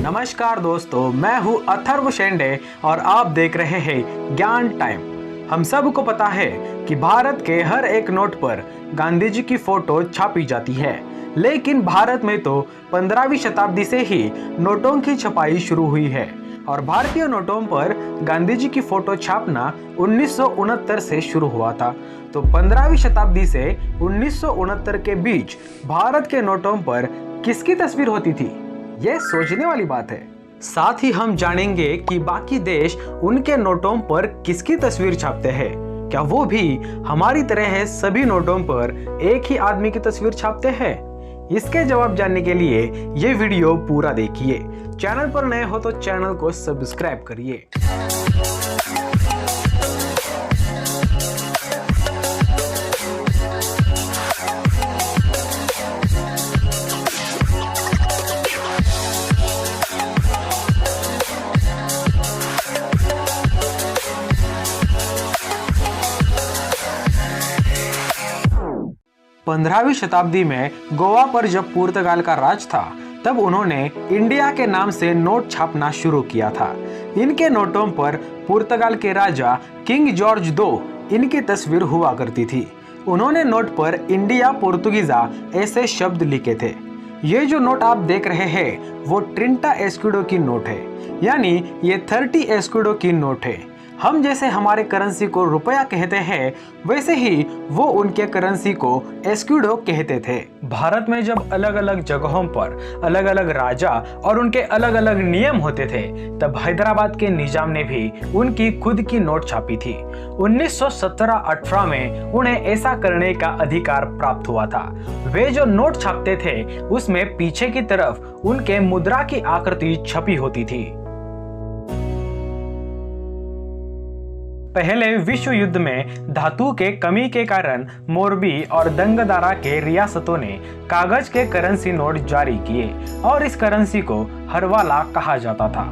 नमस्कार दोस्तों, मैं हूँ अथर्व शेंडे और आप देख रहे हैं ज्ञान टाइम। हम सबको पता है कि भारत के हर एक नोट पर गांधी जी की फोटो छापी जाती है, लेकिन भारत में तो 15वीं शताब्दी से ही नोटों की छपाई शुरू हुई है और भारतीय नोटों पर गांधी जी की फोटो छापना 1969 से शुरू हुआ था। तो 15वीं शताब्दी से 1969 के बीच भारत के नोटों पर किसकी तस्वीर होती थी, ये सोचने वाली बात है। साथ ही हम जानेंगे कि बाकी देश उनके नोटों पर किसकी तस्वीर छापते हैं। क्या वो भी हमारी तरह सभी नोटों पर एक ही आदमी की तस्वीर छापते हैं? इसके जवाब जानने के लिए ये वीडियो पूरा देखिए। चैनल पर नए हो तो चैनल को सब्सक्राइब करिए। 15वीं शताब्दी में गोवा पर जब पुर्तगाल का राज था, तब उन्होंने इंडिया के नाम से नोट छापना शुरू किया था। इनके नोटों पर पुर्तगाल के राजा किंग जॉर्ज II इनकी तस्वीर हुआ करती थी। उन्होंने नोट पर इंडिया पोर्तुगीजा ऐसे शब्द लिखे थे। ये जो नोट आप देख रहे हैं वो 30 एस्कुडो की नोट है, यानी ये 30 एस्कुडो की नोट है। हम जैसे हमारे करेंसी को रुपया कहते हैं, वैसे ही वो उनके करेंसी को एस्कुडो कहते थे। भारत में जब अलग अलग जगहों पर अलग अलग राजा और उनके अलग अलग नियम होते थे, तब हैदराबाद के निजाम ने भी उनकी खुद की नोट छापी थी। 1917-18 में उन्हें ऐसा करने का अधिकार प्राप्त हुआ था। वे जो नोट छापते थे उसमें पीछे की तरफ उनके मुद्रा की आकृति छपी होती थी। पहले विश्व युद्ध में धातु के कमी के कारण मोरबी और दंगदारा के रियासतों ने कागज के करेंसी नोट जारी किए और इस करेंसी को हरवाला कहा जाता था।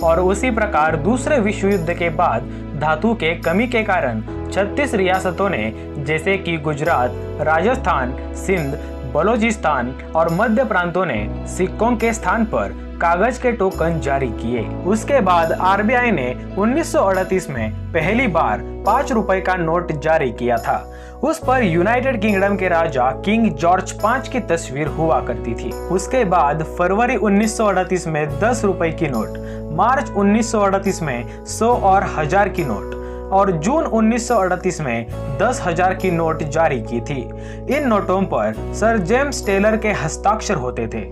और उसी प्रकार दूसरे विश्व युद्ध के बाद धातु के कमी के कारण 36 रियासतों ने, जैसे कि गुजरात, राजस्थान, सिंध, बलोचिस्तान और मध्य प्रांतों ने सिक्कों के स्थान पर कागज के टोकन जारी किए। उसके बाद आरबीआई ने 1938 में पहली बार 5 रुपए का नोट जारी किया था। उस पर यूनाइटेड किंगडम के राजा किंग जॉर्ज V की तस्वीर हुआ करती थी। उसके बाद फरवरी 1938 में 10 रुपए की नोट, मार्च 1938 में 100 और 1000 की नोट और जून 1938 में 10,000 की नोट जारी की थी। इन नोटों पर सर जेम्स टेलर के हस्ताक्षर होते थे।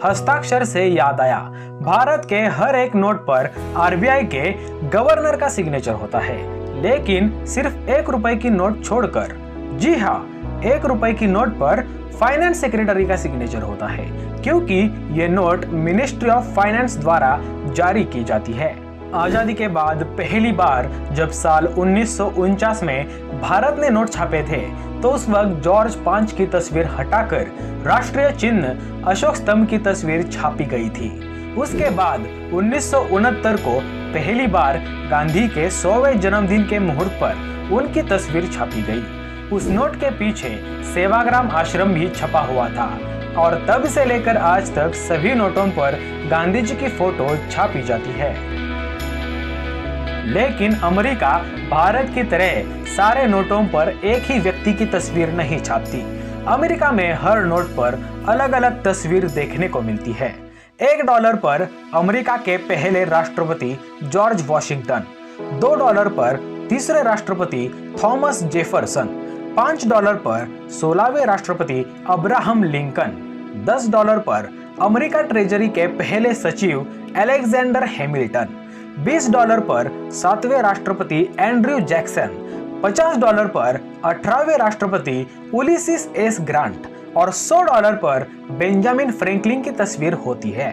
हस्ताक्षर से याद आया, भारत के हर एक नोट पर आरबीआई के गवर्नर का सिग्नेचर होता है, लेकिन सिर्फ 1 रुपए की नोट छोड़कर। जी हाँ, 1 रुपए की नोट पर फाइनेंस सेक्रेटरी का सिग्नेचर होता है, क्योंकि ये नोट मिनिस्ट्री ऑफ फाइनेंस द्वारा जारी की जाती है। आजादी के बाद पहली बार जब साल 1949 में भारत ने नोट छापे थे, तो उस वक्त जॉर्ज V की तस्वीर हटाकर राष्ट्रीय चिन्ह अशोक स्तंभ की तस्वीर छापी गई थी। उसके बाद 1969 को पहली बार गांधी के 100वें जन्मदिन के मुहूर्त पर उनकी तस्वीर छापी गई। उस नोट के पीछे सेवाग्राम आश्रम भी छपा हुआ था और तब से लेकर आज तक सभी नोटों पर गांधी जी की फोटो छापी जाती है। लेकिन अमेरिका भारत की तरह सारे नोटों पर एक ही व्यक्ति की तस्वीर नहीं छापती। अमेरिका में हर नोट पर अलग अलग तस्वीर देखने को मिलती है। $1 पर अमेरिका के पहले राष्ट्रपति जॉर्ज वॉशिंगटन, $2 पर तीसरे राष्ट्रपति थॉमस जेफरसन, $5 पर 16वें राष्ट्रपति अब्राहम लिंकन, $10 पर अमेरिका ट्रेजरी के पहले सचिव अलेक्जेंडर हैमिल्टन, $20 पर 7वें राष्ट्रपति एंड्रयू जैक्सन, $50 पर 18वें राष्ट्रपति उलिसिस एस ग्रांट और $100 पर बेंजामिन फ्रैंकलिन की तस्वीर होती है।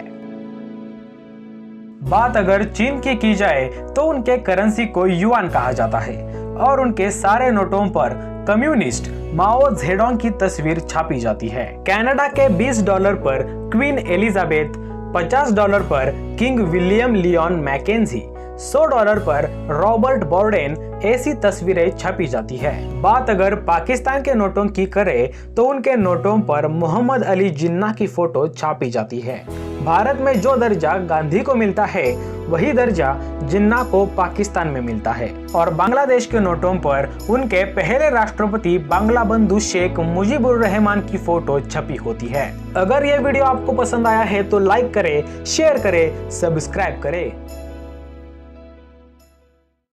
बात अगर चीन की जाए तो उनके करेंसी को युआन कहा जाता है और उनके सारे नोटों पर कम्युनिस्ट माओ जेडोंग की तस्वीर छापी जाती है। कनाडा के $20 पर क्वीन एलिजाबेथ, $50 पर किंग विलियम लियोन मैकेंजी, $100 पर रॉबर्ट बोर्डेन ऐसी तस्वीरें छपी जाती है। बात अगर पाकिस्तान के नोटों की करें तो उनके नोटों पर मोहम्मद अली जिन्ना की फोटो छापी जाती है। भारत में जो दर्जा गांधी को मिलता है वही दर्जा जिन्ना को पाकिस्तान में मिलता है। और बांग्लादेश के नोटों पर उनके पहले राष्ट्रपति बांग्ला बंधु शेख मुजीबुर रहमान की फोटो छपी होती है। अगर ये वीडियो आपको पसंद आया है तो लाइक करें, शेयर करें, सब्सक्राइब करें।